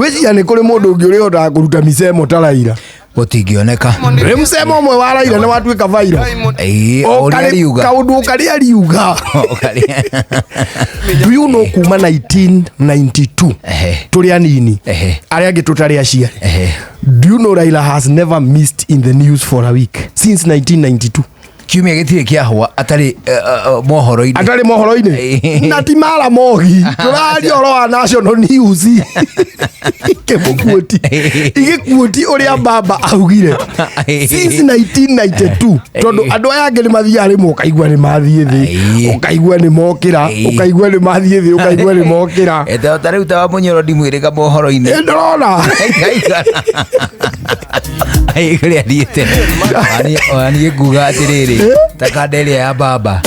Gweci ni kuri mundu ungi uri hotaga kuruta misemo ta Raila. Gutingioneka. Musemo umwe wa Raila ni watuika viral. Kaundu karia riuga. Do you know kuma 1992 turi anini aria angi tutari aciari. Do you know Raila has never missed in the news for a week since 1992? Kiumia gitire kia hwa atari mohoro-ini na ti mara mogi turaria oro wa national news igikuoti uria baba augire since 1992 tondu andu aya angi ni mathia rimwe ukaigua ni mathie thi ukaigua ni mokira ukaigua ni mathie thi ukaigua ni mokira tariu tawa munyoro ndimwirika mohoro-ini ndorona ai kuri adiete ani guga atiriri takadelia ya baba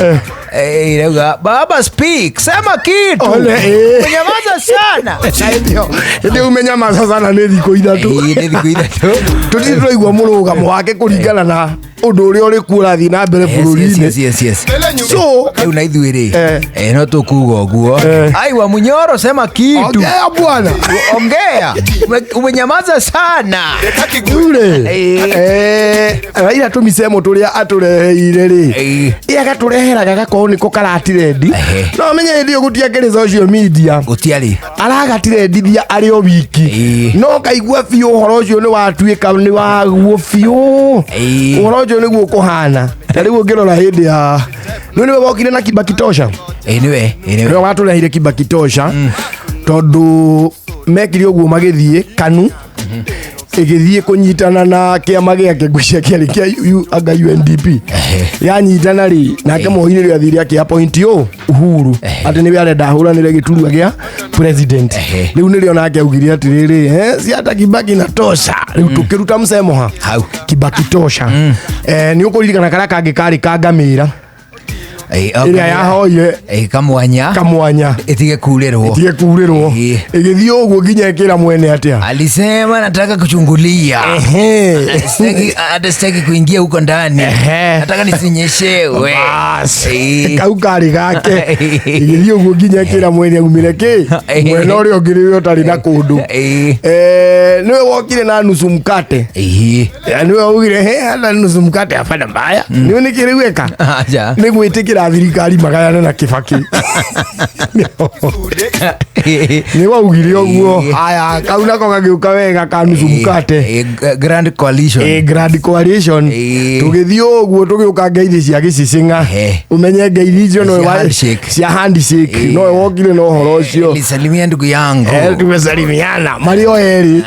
rauga baba speak sema kitu umenyamaza sana ndio umenyamaza sana ni thiko ithatu tutituraigua murugamo wake kuringana na undu uria uri kurathi na mbere bururi-ini so na ithuiri no tukuga uguo ai wa munyoro sema kitu ongea bwana ongea umenyamaza sana Raila tumisemo turia atureheire ri agatureheraga gako niko karatiredi no menye ndio gutiakire social media gutiari aragatirendithia ari o wiki no kaigua biu horo ucio ni watuika ni waguo biu horo ucio niguo kuhana tariu ngirora hindi ya no niwe wokire na kibakitosha niwe waturehire kibakitosha tondu mekire uguo magithie kanu igithie kunyitana na kiama giake gucia kiari kia anga UNDP yanyitana ri nake mohini ri athiri akia point yo Uhuru ati ni arenda huranire giturua gia president riu ni rio nake augire atiriri si hata Kibaki na tosha riu tukiruta msemo ha Kibaki tosha ni ukuririkana kara kangi kari kangamira iria yahoire kamwanya itige kurirwo igithie uguo nginya ikira mwene atia alisema nataka kuchungulia sitaki kuingia huko ndani nataka nisinyeshewe kau kari gake igithie uguo nginya ikira mwene aumire ki mwene uria ungiriwe utari na kundu niwe wokire na nusu mkate niwe ugire hata nusu mkate afana mbaya niwe nikiriweka ni gwitikira thirikari magayana na Kibaki ni waugire uguo aya kau nako gagiuka wega ka nusu mkate grand coalition tugithie uguo tugiuka ngeithi cia gicicinga umenye ngeithi icio no cia handshake no wokire no horo ucio nisalimia ndugu yangu tumesalimiana Mario eri